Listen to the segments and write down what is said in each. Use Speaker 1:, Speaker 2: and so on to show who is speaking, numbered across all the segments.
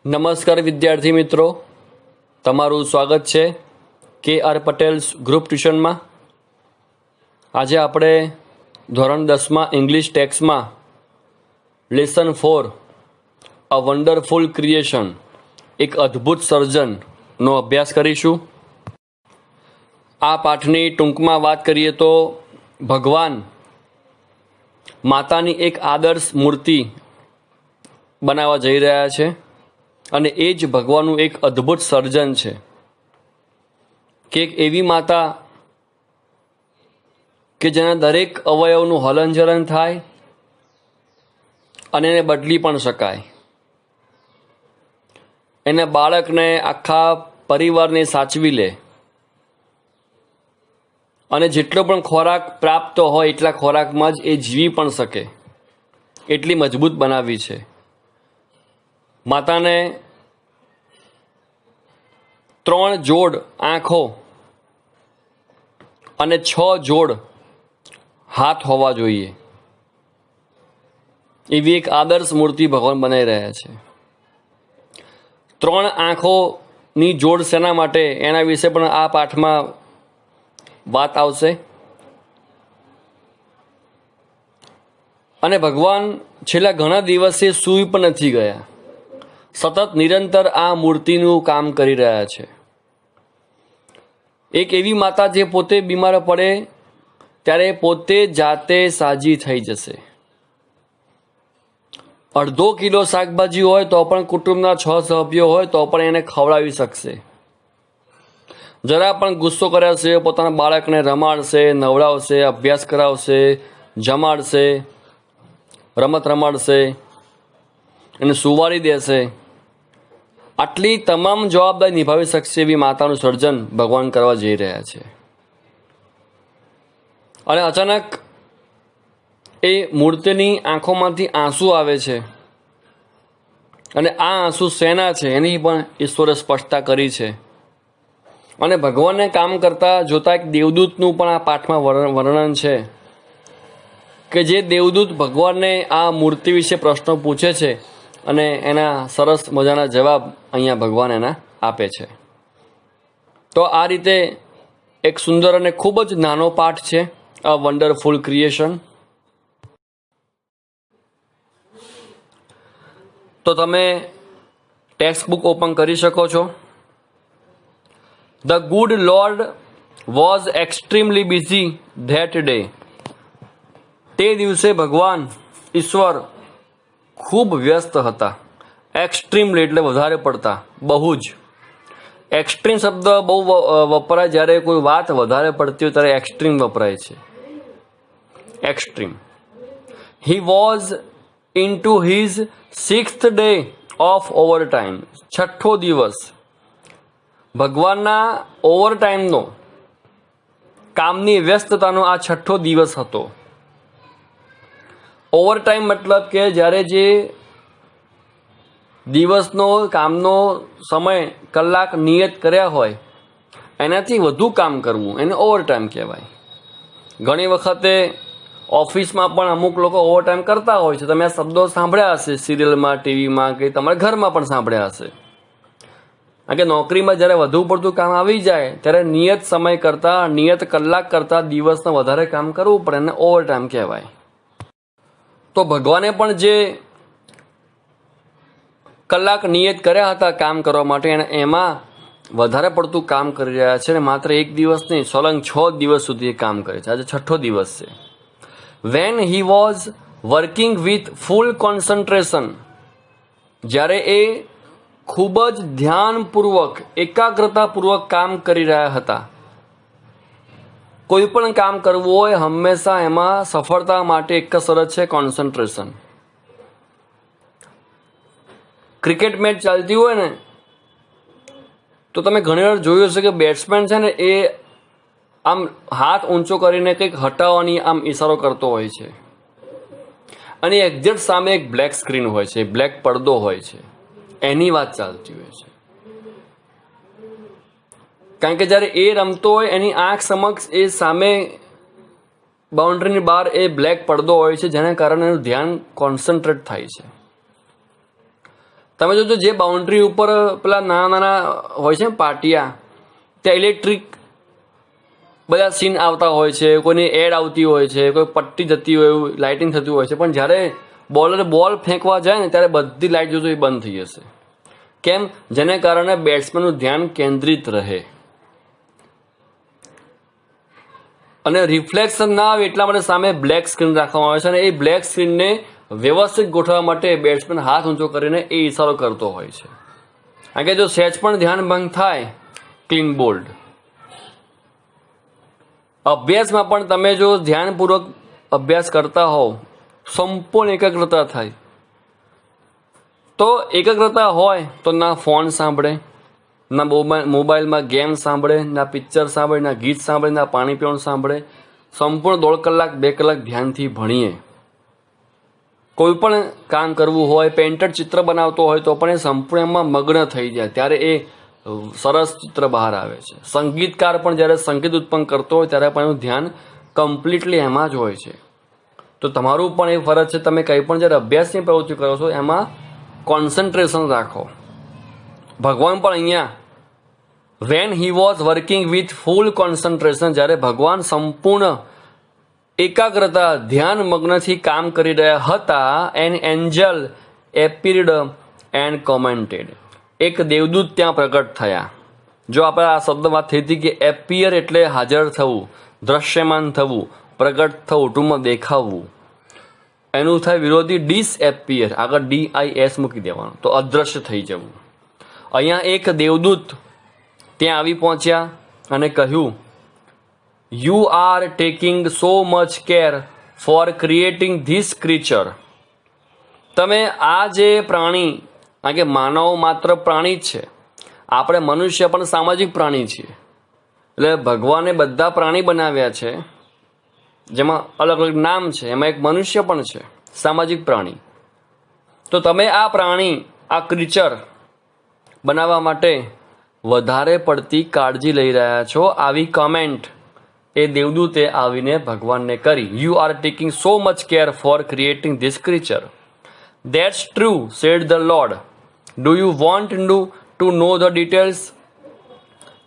Speaker 1: નમસ્કાર વિદ્યાર્થી મિત્રો, તમારું સ્વાગત છે KR પટેલ્સ ગ્રુપ ટ્યુશનમાં। આજે આપણે ધોરણ 10માં ઇંગ્લિશ ટેક્સ્ટમાં લેસન 4 અ વન્ડરફુલ ક્રિએશન એક અદ્ભુત સર્જનનો અભ્યાસ કરીશું। આ પાઠની ટૂંકમાં વાત કરીએ તો ભગવાન માતાની એક આદર્શ મૂર્તિ બનાવવા જઈ રહ્યા છે અને એ જ ભગવાનનું એક અદ્ભુત સર્જન છે કે એક એવી માતા કે જેના દરેક અવયવનું હલનચલન થાય અને એને બદલી પણ શકાય, એને બાળકને આખા પરિવારને સાચવી લે અને જેટલો પણ ખોરાક પ્રાપ્ત હોય એટલા ખોરાકમાં જ એ જીવી પણ શકે, એટલી મજબૂત બનાવી છે। માતાને 3 જોડ આંખો અને 6 જોડ હાથ હોવા જોઈએ એવી એક આદર્શ મૂર્તિ ભગવાન બનાવી રહ્યા છે। 3 આંખોની જોડ શેના માટે એના વિશે પણ આ પાઠમાં વાત આવશે। અને ભગવાન છેલ્લા ઘણા દિવસે સૂઈ પણ નથી ગયા, સતત નિરંતર આ મૂર્તિનું કામ કરી રહ્યા છે। એક એવી માતા જે પોતે બીમાર પડે ત્યારે પોતે જાતે સાજી થઈ જશે। અડધો કિલો શાકભાજી હોય તો પણ કુટુંબના 6 સભ્યો હોય તો પણ એને ખવડાવી શકશે। જરા પણ ગુસ્સો કર્યા છે પોતાના બાળકને રમાડશે, નવડાવશે, અભ્યાસ કરાવશે, જમાડશે, રમત રમાડશે, એને સુવાડી દેશે। આટલી તમામ જવાબદારી નિભાવી શકશે એવી માતાનું સર્જન ભગવાન કરવા જઈ રહ્યા છે। અને અચાનક એ મૂર્તિની આંખોમાંથી આંસુ આવે છે અને આ આંસુ શેના છે એની પણ ઈશ્વરે સ્પષ્ટતા કરી છે। અને ભગવાનને કામ કરતા જોતા એક દેવદૂતનું પણ આ પાઠમાં વર્ણન છે કે જે દેવદૂત ભગવાનને આ મૂર્તિ વિશે પ્રશ્નો પૂછે છે અને એના સરસ મજાના જવાબ અહીંયા ભગવાન એના આપે છે। તો આ રીતે એક સુંદર અને ખૂબ જ નાનો પાઠ છે અ વન્ડરફુલ ક્રિએશન। તો તમે ટેક્સ્ટ બુક ઓપન કરી શકો છો। The good lord was extremely busy that day. તે દિવસે ભગવાન ઈશ્વર ખૂબ વ્યસ્ત હતા। એક્સ્ટ્રીમલી એટલે વધારે પડતા, બહુ જ। એક્સ્ટ્રીમ શબ્દ બહુ વપરાય જ્યારે કોઈ વાત વધારે પડતી હોય ત્યારે એક્સ્ટ્રીમ વપરાય છે, extreme. He was in to his 6th day of overtime. 6થો દિવસ ભગવાનના ઓવરટાઈમનો, કામની વ્યસ્તતાનો આ 6થો દિવસ હતો। ઓવરટાઈમ મતલબ કે જ્યારે જે દિવસનો કામનો સમય કલાક નિયત કર્યા હોય એનાથી વધુ કામ કરવું એને ઓવરટાઈમ કહેવાય। ઘણી વખતે ઓફિસમાં પણ અમુક લોકો ઓવરટાઈમ કરતા હોય છે, તમે આ શબ્દો સાંભળ્યા હશે સિરિયલમાં, ટીવીમાં કે તમારા ઘરમાં પણ સાંભળ્યા હશે। કારણ કે નોકરીમાં જ્યારે વધુ પડતું કામ આવી જાય ત્યારે નિયત સમય કરતાં, નિયત કલાક કરતાં દિવસમાં વધારે કામ કરવું પડે એને ઓવરટાઈમ કહેવાય। તો ભગવાને પણ જે કલાક નિયત કર્યા હતા કામ કરવા માટે એમાં વધારે પડતું કામ કરી રહ્યા છે અને માત્ર એક દિવસ નહીં, સલંગ 6 દિવસ સુધી એ કામ કરે છે। આજે 6થો દિવસ છે। When he was working with full concentration, જ્યારે એ ખૂબ જ ધ્યાનપૂર્વક, એકાગ્રતાપૂર્વક કામ કરી રહ્યા હતા। કોઈ પણ કામ કરવું હોય હંમેશા એમાં સફળતા માટે એક જ શરત છે, કોન્સન્ટ્રેશન। ક્રિકેટ મેચ ચાલતી હોય ને તો તમે ઘણી વાર જોયું હશે કે બેટ્સમેન છે ને એ આમ હાથ ઊંચો કરીને કંઈક હટાવવાની આમ ઈશારો કરતો હોય છે અને એક્ઝેક્ટ સામે એક બ્લેક સ્ક્રીન હોય છે, બ્લેક પડદો હોય છે, એની વાત ચાલતી હોય છે। કારણ કે જ્યારે એ રમતો હોય એની આંખ સમક્ષ એ સામે બાઉન્ડ્રીની બહાર એ બ્લેક પડદો હોય છે જેના કારણે એનું ધ્યાન કોન્સન્ટ્રેટ થાય છે। તમે જોજો જે બાઉન્ડ્રી ઉપર પેલા નાના નાના હોય છે ને પાટિયા, ત્યાં ઇલેક્ટ્રિક બધા સીન આવતા હોય છે, કોઈની એડ આવતી હોય છે, કોઈ પટ્ટી જતી હોય, એવું લાઇટિંગ થતું હોય છે, પણ જ્યારે બોલર બોલ ફેંકવા જાય ને ત્યારે બધી લાઇટ જોજો એ બંધ થઈ જશે. કેમ? જેને કારણે બેટ્સમેનનું ધ્યાન કેન્દ્રિત રહે અને રિફ્લેક્શન ના આવે એટલા માટે સામે બ્લેક સ્ક્રીન રાખવામાં આવે છે, અને એ બ્લેક સ્ક્રીનને વ્યવસ્થિત ગોઠવવા માટે બેટ્સમેન હાથ ઊંચો કરીને એ ઇશારો કરતો હોય છે. કારણ કે જો સહેજ પણ ધ્યાન ભંગ થાય, ક્લીન બોલ્ડ. અભ્યાસમાં પણ તમે જો ધ્યાનપૂર્વક અભ્યાસ કરતા હોવ, સંપૂર્ણ એકાગ્રતા થાય, તો એકાગ્રતા હોય તો ના ફોન સાંભળે, ના મોબાઈલમાં ગેમ સાંભળે, ના પિક્ચર સાંભળે, ના ગીત સાંભળે, ના પાણી પીવાનું સાંભળે. સંપૂર્ણ 1.5 કલાક 2 કલાક ધ્યાનથી ભણીએ. કોઈ પણ કામ કરવું હોય, પેન્ટર ચિત્ર બનાવતો હોય તો પણ એ સંપૂર્ણ એમાં મગ્ન થઈ જાય, ત્યારે એ સરસ ચિત્ર બહાર આવે છે. સંગીતકાર પણ જ્યારે સંગીત ઉત્પન્ન કરતો હોય ત્યારે પણ એનું ધ્યાન કમ્પ્લીટલી એમાં જ હોય છે. તો તમારું પણ એ ફરજ છે, તમે કંઈ પણ જ્યારે અભ્યાસની પ્રવૃત્તિ કરો છો એમાં કોન્સન્ટ્રેશન રાખો. ભગવાન પણ અહીંયા when he was working with full concentration, જ્યારે ભગવાન સંપૂર્ણ એકાગ્રતા ધ્યાન મગ્નથી કામ કરી રહ્યા હતા, એન એન્જલ એપીર્ડ એન્ડ કોમેન્ટેડ, એક દેવદૂત ત્યાં પ્રગટ થયા. જો આપણે આ શબ્દ વાત થઈ હતી કે એપિયર એટલે હાજર થવું, દ્રશ્યમાન થવું, પ્રગટ થવું, ટૂંકમાં દેખાવવું. એનું થાય વિરોધી ડિસએપિયર, આગળ DIS મૂકી દેવાનું, તો અદ્રશ્ય થઈ જવું. અહીંયા એક દેવદૂત ત્યાં આવી પહોંચ્યા અને કહ્યું, you are taking so much care for creating this creature. તમે આ જે પ્રાણી, કારણ કે માનવ માત્ર પ્રાણી જ છે, આપણે મનુષ્ય પણ સામાજિક પ્રાણી છીએ, એટલે ભગવાને બધા પ્રાણી બનાવ્યા છે જેમાં અલગ અલગ નામ છે, એમાં એક મનુષ્ય પણ છે, સામાજિક પ્રાણી. તો તમે આ પ્રાણી, આ ક્રીચર બનાવવા માટે વધારે પડતી કાળજી લઈ રહ્યા છો, આવી કમેન્ટ એ દેવદૂતે આવીને ભગવાનને કરી. You are taking so much care for creating this creature. That's true, said the lord. Do you want to know the details?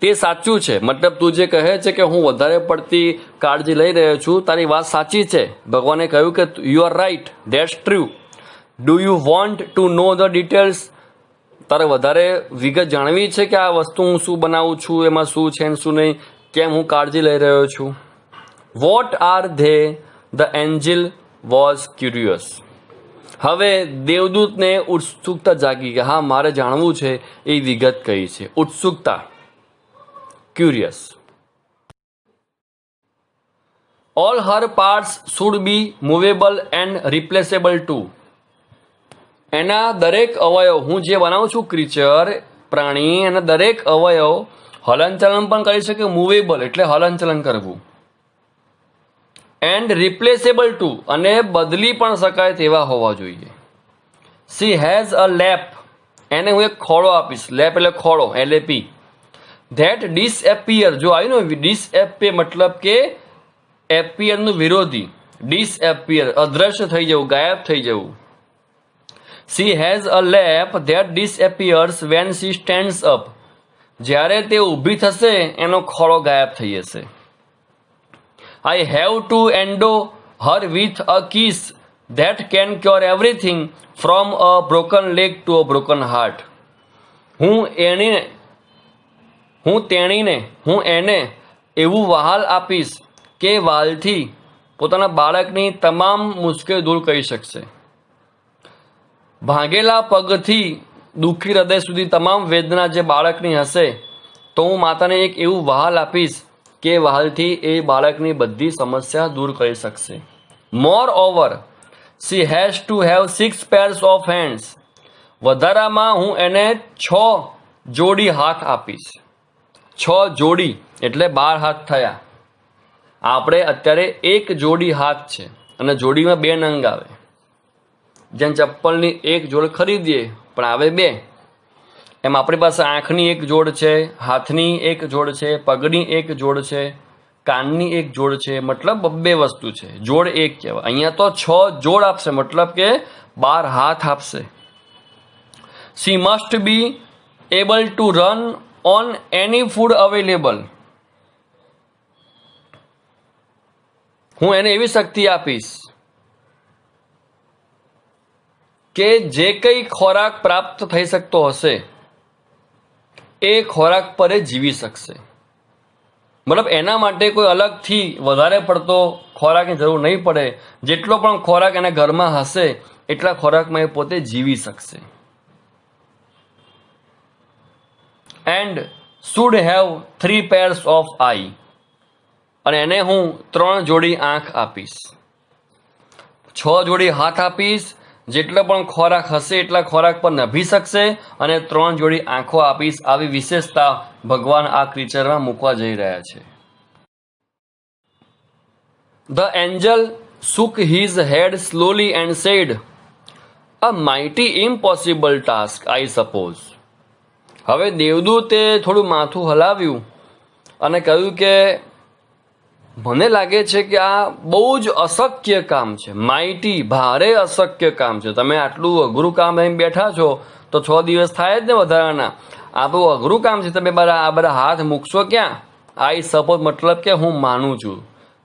Speaker 1: તે સાચું છે, મતલબ તું જે કહે છે કે હું વધારે પડતી કાળજી લઈ રહ્યો છું, તારી વાત સાચી છે. ભગવાને કહ્યું કે you are right, that's true. Do you want to know the details? તારે વધારે વિગત જાણવી છે કે આ વસ્તુ હું શું બનાવું છું, એમાં શું છે ને શું નહીં, કેમ હું કાળજી લઈ રહ્યો છું? What are they? The angel was curious. હવે દેવદૂતને ઉત્સુકતા જાગી કે હા, મારે જાણવું છે એ વિગત કઈ છે. ઉત્સુકતા, curious. All her parts should be movable and replaceable too. એના દરેક અવયવ, હું જે બનાવું છું ક્રીચર, પ્રાણી, એના દરેક અવયવ હલનચલન પણ કરી શકે. મૂવેબલ એટલે હલનચલન કરવું, એન્ડ રિપ્લેસેબલ ટુ, અને બદલી પણ શકાય તેવા હોવા જોઈએ. સી હેઝ અ લેપ, એને હું એક ખોળો આપીશ. લેપ એટલે ખોળો, LAP. ધેટ ડિસએપિયર, જો આવ્યું ને ડિસએપિયર મતલબ કે એપિયરનું વિરોધી, ડિસએપિયર અદ્રશ્ય થઈ જવું, ગાયબ થઈ જવું. She has a lap that disappears when she stands up, જ્યારે તે ઊભી થશે એનો ખોળો ગાયબ થઈ જશે. I have to endow her with a kiss that can cure everything from a broken leg to a broken heart. હું એને એવું વહાલ આપીશ કે વાલથી પોતાના બાળકની તમામ મુશ્કેલી દૂર કરી શકશે. ભાંગેલા પગથી દુઃખી હૃદય સુધી તમામ વેદના જે બાળકની હશે, તો હું માતાને એક એવું વહાલ આપીશ કે વહાલથી એ બાળકની બધી સમસ્યા દૂર કરી શકશે. Moreover she has to have 6 pairs of hands. વધારામાં હું એને 6 જોડી હાથ આપીશ. 6 જોડી એટલે 12 હાથ થયા. આપણે અત્યારે એક જોડી હાથ છે અને જોડીમાં 2 નંગ આવે. જેમ ચપ્પલની એક જોડ ખરીદીએ પણ આવે 2, એમ આપણી પાસે આંખની એક જોડ છે, હાથની એક જોડ છે, પગની એક જોડ છે, કાનની એક જોડ છે, મતલબ 2 વસ્તુ છે, જોડ એક કહેવાય. અહીંયા તો 6 જોડ આપશે, મતલબ કે 12 હાથ આપશે. She must be able to run on any food available. હું એને એવી શક્તિ આપીશ કે જે કંઈ ખોરાક પ્રાપ્ત થઈ શકતો હશે એ ખોરાક પર એ જીવી શકશે. મતલબ એના માટે કોઈ અલગથી વધારે પડતો ખોરાકની જરૂર નહીં પડે. જેટલો પણ ખોરાક એના ઘરમાં હશે એટલા ખોરાકમાં એ પોતે જીવી શકશે. And should have 3 pairs of eye. અને એને હું 3 જોડી આંખ આપીશ, 6 જોડી હાથ આપીશ. જેટલો પણ ખોરાક હશે એટલા ખોરાક પર નભી શકશે અને 3 જોડી આંખો આપીશ. આવી વિશેષતા ભગવાન આ ક્રીચરમાં મૂકવા જઈ રહ્યા છે. The angel shook his head slowly and said, "A mighty impossible task, I suppose." હવે દેવદૂતે થોડું માથું હલાવ્યું અને કહ્યું કે મને લાગે છે કે આ બહુ જ અશક્ય કામ છે. માઇટી, ભારે અશક્ય કામ છે. તમે આટલું અઘરું કામ અહીં બેઠા છો તો 6 દિવસ થાય જ ને વધારાના. આ બહુ અઘરું કામ છે. તમે આ બધા હાથ મૂકશો ક્યાં? આઈ સપોઝ મતલબ કે હું માનું છું.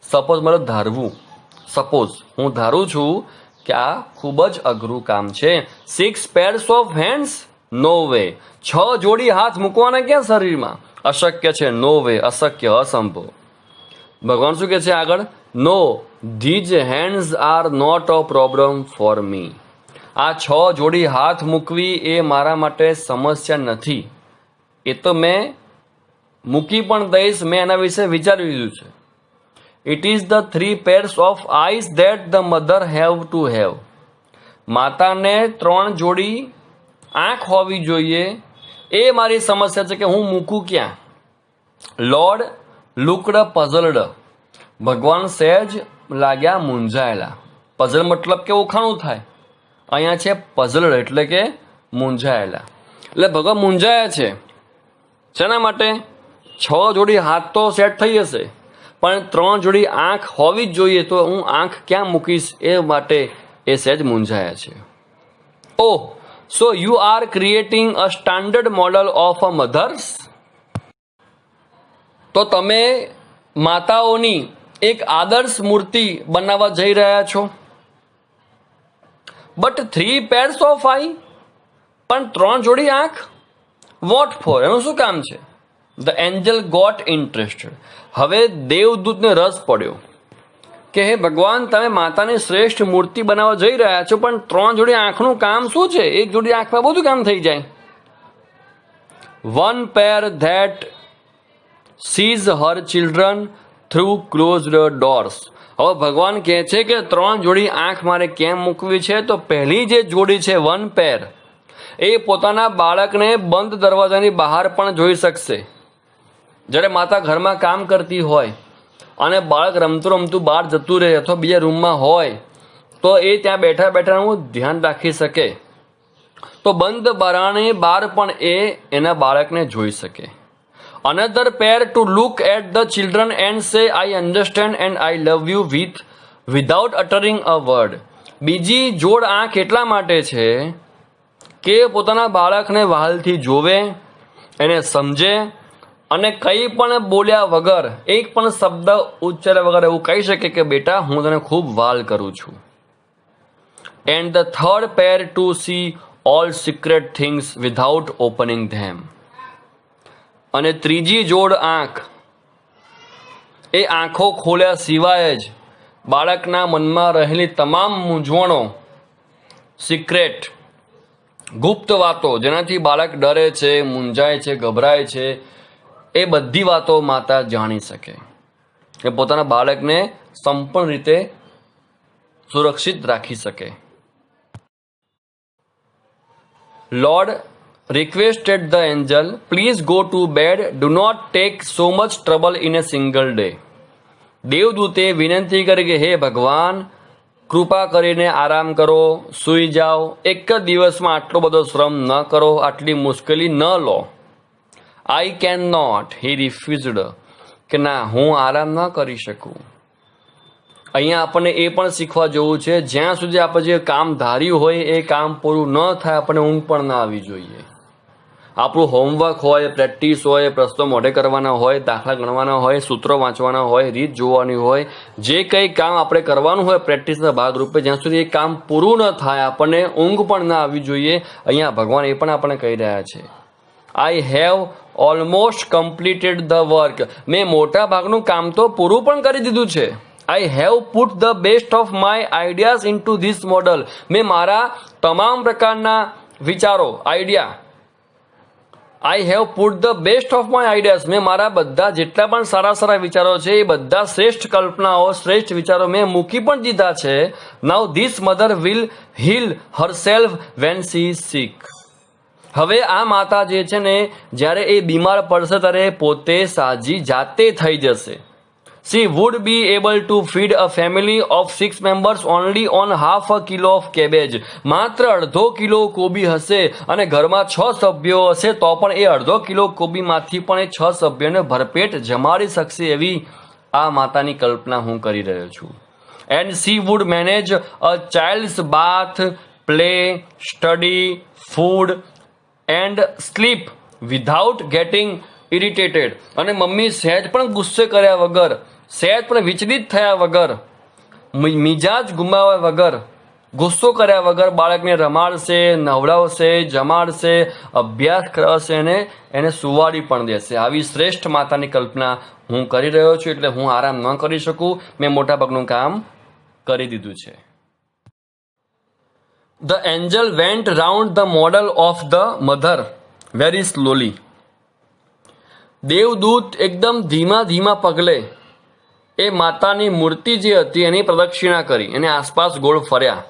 Speaker 1: સપોઝ મતલબ ધારવું. સપોઝ હું ધારું છું કે આ ખૂબ જ અઘરું કામ છે. 6 pairs of hands? No way. 6 જોડી હાથ મૂકવાના ક્યાં શરીરમાં? અશક્ય છે. નો વે, અશક્ય, અસંભવ. ભગવાન શું કહે છે આગળ? No, these hands are not a problem for me. આ 6 જોડી હાથ મૂકવી એ મારા માટે સમસ્યા નથી. એ તો મેં મૂકી પણ દઈશ. મેં એના વિશે વિચારી લીધું છે. It is the 3 pairs of eyes that the mother have to have. માતાને 3 જોડી આંખ હોવી જોઈએ એ મારી સમસ્યા છે કે હું મૂકું ક્યાં? Lord looked puzzled. ભગવાન સહેજ લાગ્યા મૂંઝાયેલા. પઝલ મતલબ કે ઉખાણું થાય. અહીંયા છે પઝલ્ડ એટલે કે મૂંઝાયેલા. એટલે ભગવાન મૂંઝાયા છે. શેના માટે? 6 જોડી હાથ તો સેટ થઈ હશે પણ 3 જોડી આંખ હોવી જ જોઈએ. તો હું આંખ ક્યાં મૂકીશ એ માટે એ સહેજ મૂંઝાયા છે. Oh, so you are creating a standard model of a mothers. તો તમે માતાઓની એક આદર્શ મૂર્તિ બનાવવા જઈ રહ્યા છો. બટ 3 pairs of eye, પણ 3 જોડી આંખ? What for? એનું શું કામ છે? The angel got interested. હવે દેવદૂતને રસ પડ્યો કે હે ભગવાન, તમે માતાની શ્રેષ્ઠ મૂર્તિ બનાવવા જઈ રહ્યા છો પણ 3 જોડી આંખનું કામ શું છે? 1 જોડી આંખમાં બધું કામ થઈ જાય. 1 pair that sees her children through closed doors. હવે ભગવાન કહે છે કે 3 જોડી આંખ મારે કેમ મૂકવી છે? તો પહેલી જે જોડી છે 1 pair એ પોતાના બાળકને બંધ દરવાજાની બહાર પણ જોઈ શકશે. જ્યારે માતા ઘરમાં કામ કરતી હોય અને બાળક રમતું રમતું બહાર જતું રહે અથવા બીજા રૂમમાં હોય તો એ ત્યાં બેઠા બેઠાનું ધ્યાન રાખી શકે. તો બંધ બારણાની બહાર પણ એ એના બાળકને જોઈ શકે. Another pair to look at the children and say, I understand and I love you without uttering a word. બીજી જોડ આંખ એટલા માટે છે કે પોતાના બાળકને વહાલથી જોવે, એને સમજે અને કંઈ પણ બોલ્યા વગર, એક પણ શબ્દ ઉચ્ચાર્યા વગર એવું કહી શકે કે બેટા હું તને ખૂબ વહાલ કરું છું. And the third pair to see all secret things without opening them. અને ત્રીજી જોડ આંખ એ આંખો ખોલ્યા સિવાય જ બાળકના મનમાં રહેલી તમામ મૂંઝવણો, સિક્રેટ, ગુપ્ત વાતો જેનાથી બાળક ડરે છે, મૂંઝાય છે, ગભરાય છે, એ બધી વાતો માતા જાણી શકે, એ પોતાના બાળકને સંપૂર્ણ રીતે સુરક્ષિત રાખી શકે. Lord requested the angel, please go to bed, do not take so much trouble in a single day. દેવદૂતે વિનંતી કરી કે હે ભગવાન, કૃપા કરીને આરામ કરો, સૂઈ જાઓ, એક જ દિવસમાં આટલો બધો શ્રમ ન કરો, આટલી મુશ્કેલી ન લો. I cannot, he refused, કે ના હું આરામ ન કરી શકું. અહીંયા આપણને એ પણ શીખવા જેવું છે, જ્યાં સુધી આપણે જે કામ ધાર્યું હોય એ કામ પૂરું ન થાય આપણને ઊંઘ પણ ના આવી જોઈએ. આપણું હોમવર્ક હોય, પ્રેક્ટિસ હોય, પ્રશ્નો મોઢે કરવાના હોય, દાખલા ગણવાના હોય, સૂત્રો વાંચવાના હોય, રીત જોવાની હોય, જે કંઈ કામ આપણે કરવાનું હોય પ્રેક્ટિસના ભાગરૂપે, જ્યાં સુધી એ કામ પૂરું ન થાય આપણને ઊંઘ પણ ના આવી જોઈએ. અહીંયા ભગવાન એ પણ આપણને કહી રહ્યા છે, I have almost completed the work. મેં મોટા ભાગનું કામ તો પૂરું પણ કરી દીધું છે. I have put the best of my ideas in two this model. મેં મારા તમામ પ્રકારના વિચારો, idea, I have put the best of my ideas, મેં મારા બધા જેટલા પણ સારા સારા વિચારો છે એ બધા શ્રેષ્ઠ કલ્પનાઓ, શ્રેષ્ઠ વિચારો મેં મૂકી પણ દીધા છે. Now this mother will heal herself when she is sick. હવે આ માતા જે છે ને, જ્યારે એ બીમાર પડશે ત્યારે પોતે સાજી જાતે થઈ જશે. She would be able to feed a family of 6 members only on half a kilo of cabbage. માત્ર અડધો કિલો કોબી હશે અને ઘરમાં 6 સભ્યો હશે તો પણ એ અડધો કિલો કોબીમાંથી પણ એ 6 સભ્યોને ભરપેટ જમાડી શકશે એવી આ માતાની કલ્પના હું કરી રહ્યો છું. And she would manage a child's bath, play, study, food and sleep without getting irritated. અને મમ્મી સહેજ પણ ગુસ્સે કર્યા વગર, સહેજ પણ વિચલિત થયા વગર, મિજાજ ગુમાવ્યા વગર, ગુસ્સો કર્યા વગર બાળકને રમાડશે, નવડાવશે, જમાડશે, અભ્યાસ કરાવશે અને એને સુવાડી પણ દેશે. આવી શ્રેષ્ઠ માતાની કલ્પના હું કરી રહ્યો છું, એટલે હું આરામ ન કરી શકું. મેં મોટાભાગનું કામ કરી દીધું છે. The angel went round the model of the mother very slowly. દેવદૂત એકદમ ધીમા ધીમા પગલે એ માતાની મૂર્તિ જે હતી એની પ્રદક્ષિણા કરી, એની આસપાસ ગોળ ફર્યા.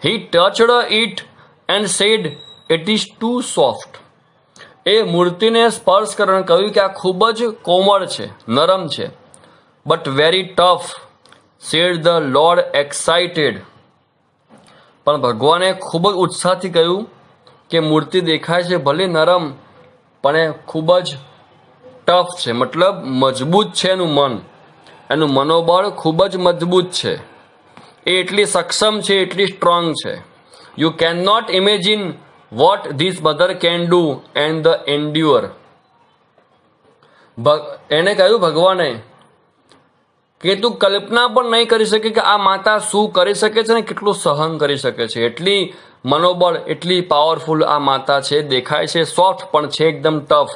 Speaker 1: He touched it and said it is too soft. એ મૂર્તિને સ્પર્શ કરીને કહ્યું કે આ ખૂબ જ કોમળ છે, નરમ છે. But very tough, said the lord excited. પણ ભગવાને ખૂબ જ ઉત્સાહથી કહ્યું કે મૂર્તિ દેખાય છે ભલે નરમ, પણ એ ખૂબ જ ટફ છે, મતલબ મજબૂત છે. એનું મન, એનું મનોબળ ખૂબ જ મજબૂત છે. એ એટલી સક્ષમ છે, એટલી સ્ટ્રોંગ છે. You can not imagine what this mother can do and the endure. એને કહ્યું ભગવાને કે તું કલ્પના પણ નહીં કરી શકે કે આ માતા શું કરી શકે છે ને કેટલું સહન કરી શકે છે. એટલી મનોબળ, એટલી પાવરફુલ આ માતા છે. દેખાય છે સોફ્ટ પણ છે એકદમ ટફ,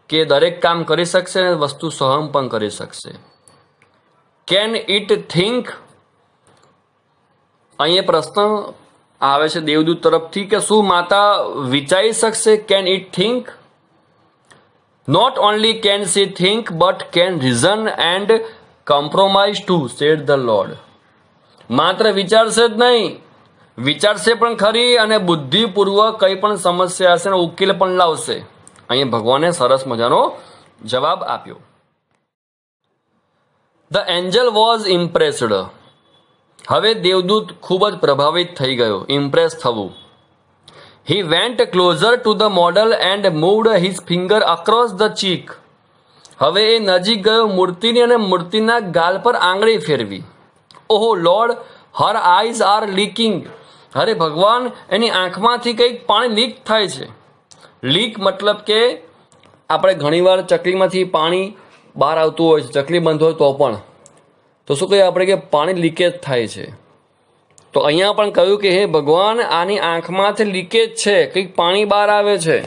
Speaker 1: કે દરેક કામ કરી શકશે અને વસ્તુ સહન પણ કરી શકશે. Can it think. અહીંયા પ્રશ્ન આવે છે દેવદૂત તરફથી કે શું માતા વિચારી શકશે? Can it think. Not only can see think but can reason and compromise too, said the lord. માત્ર વિચારશે જ નહીં, વિચારશે પણ ખરી અને બુદ્ધિપૂર્વક કંઈ પણ સમસ્યા હશે ને ઉકેલ પણ લાવશે. અહીંયા ભગવાને સરસ મજાનો જવાબ આપ્યો. The angel was impressed. હવે દેવદૂત ખૂબ જ પ્રભાવિત થઈ ગયો, ઇમ્પ્રેસ થવું. He went closer to the model and moved his finger across the cheek. હવે એ નજીક ગયો મૂર્તિની અને મૂર્તિના ગાલ પર આંગળી ફેરવી. Oho lord, her eyes are leaking. અરે ભગવાન, એની આંખમાંથી કંઈક પાણી લીક થાય છે. લીક મતલબ કે આપણે ઘણીવાર ચકલીમાંથી પાણી બહાર આવતું હોય છે, ચકલી બંધ હોય તો પણ, તો શું કહીએ આપણે કે પાણી લીકેજ થાય છે. તો અહીંયા પણ કહ્યું કે હે ભગવાન, આની આંખમાંથી લીકેજ છે, કંઈક પાણી બહાર આવે છે.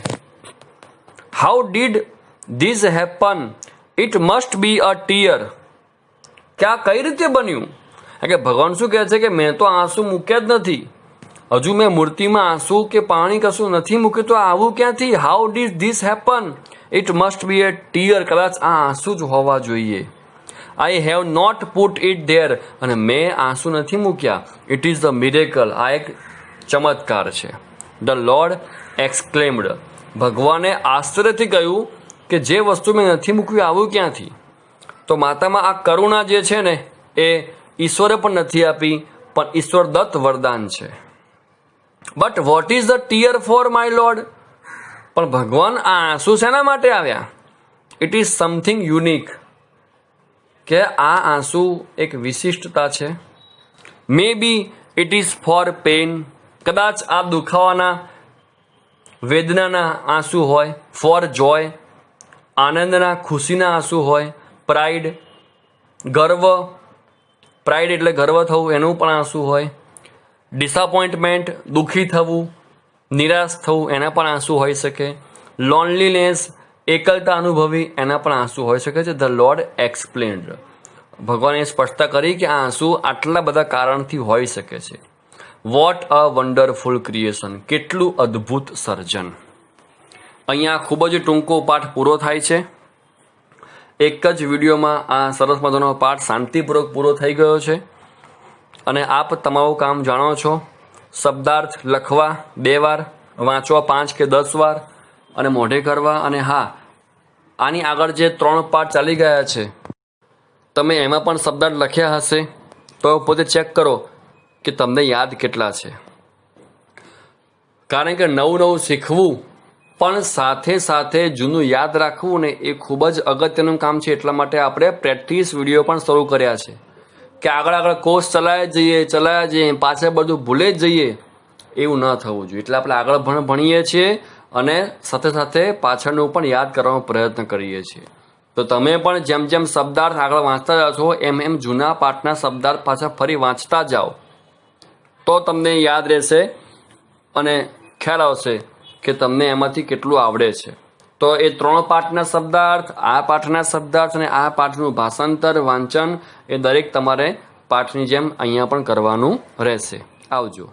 Speaker 1: How did this happen? It must B a tear. કે આ કઈ રીતે બન્યું? કે ભગવાન શું કહે છે કે મેં તો આંસુ મૂક્યા જ નથી, હજુ મેં મૂર્તિમાં આંસુ કે પાણી કશું નથી મૂક્યું, તો આવું ક્યાંથી? How did this happen? It must be a tear. કદાચ આ આંસુ જ હોવા જોઈએ. I have not put it there. અને મેં આંસુ નથી મૂક્યા. It is the miracle. આ એક ચમત્કાર છે. The lord exclaimed. ભગવાને આશ્ચર્યથી કહ્યું કે જે વસ્તુ મેં નથી મૂક્યું આવું ક્યાંથી? તો માતામાં આ કરુણા જે છે ને એ ઈશ્વરે પણ નથી આપી, પણ ઈશ્વર દત્ત વરદાન છે. But what is the tear for my lord? પણ ભગવાન આ આંસુ શેના માટે આવ્યા? It is something unique. કે આ આંસુ એક વિશિષ્ટતા છે, મે B it is four pain, કદાચ આ દુખાવાના વેદનાના આંસુ હોય. ફોર જોય, આનંદના ખુશીના આંસુ હોય. પ્રાઇડ, ગર્વ, પ્રાઇડ એટલે ગર્વ થવું, એનું પણ આંસુ હોય. ડિસઅપોઇન્ટમેન્ટ, દુઃખી થવું, નિરાશ થવું, એના પણ આંસુ હોઈ શકે. લોનલીનેસ, એકલતા અનુભવી, એના પણ આંસુ હોઈ શકે છે. ધ લોર્ડ એક્સપ્લેન્ડ, ભગવાને સ્પષ્ટતા કરી કે આ આંસુ આટલા બધા કારણથી હોઈ શકે છે. વોટ અ વન્ડરફુલ ક્રિએશન, કેટલું અદ્ભુત સર્જન. અહીંયા ખૂબ જ ટૂંકો પાઠ પૂરો થાય છે. એક જ વિડીયોમાં આ સરસ મજાનો પાઠ શાંતિપૂર્વક પૂરો થઈ ગયો છે. અને આપ તમારું કામ જાણો છો. શબ્દાર્થ લખવા 2 વાર, વાંચવા 5 કે 10 વાર અને મોઢે કરવા. અને હા, આની આગળ જે 3 પાઠ ચાલી ગયા છે, તમે એમાં પણ શબ્દાર્થ લખ્યા હશે તો પોતે ચેક કરો કે તમને યાદ કેટલા છે. કારણ કે નવું શીખવું પણ સાથે સાથે જૂનું યાદ રાખવું ને એ ખૂબ જ અગત્યનું કામ છે. એટલા માટે આપણે પ્રેક્ટિસ વિડીયો પણ શરૂ કર્યા છે કે આગળ કોર્સ ચલાયા જઈએ પાછળ બધું ભૂલે જ જઈએ, એવું ન થવું જોઈએ. એટલે આપણે આગળ ભણીએ છીએ અને સાથે સાથે પાછળનું પણ યાદ કરવાનો પ્રયત્ન કરીએ છીએ. તો તમે પણ જેમ જેમ શબ્દાર્થ આગળ વાંચતા જાઓ છો એમ જૂના પાઠના શબ્દાર્થ પાછા ફરી વાંચતા જાઓ તો તમને યાદ રહેશે અને ખ્યાલ આવશે કે તમને એમાંથી કેટલું આવડે છે. તો એ 3 પાઠના શબ્દાર્થ, આ પાઠના શબ્દાર્થ અને આ પાઠનું ભાષાંતર, વાંચન એ દરેક તમારે પાઠની જેમ અહીંયા પણ કરવાનું રહેશે. આવજો.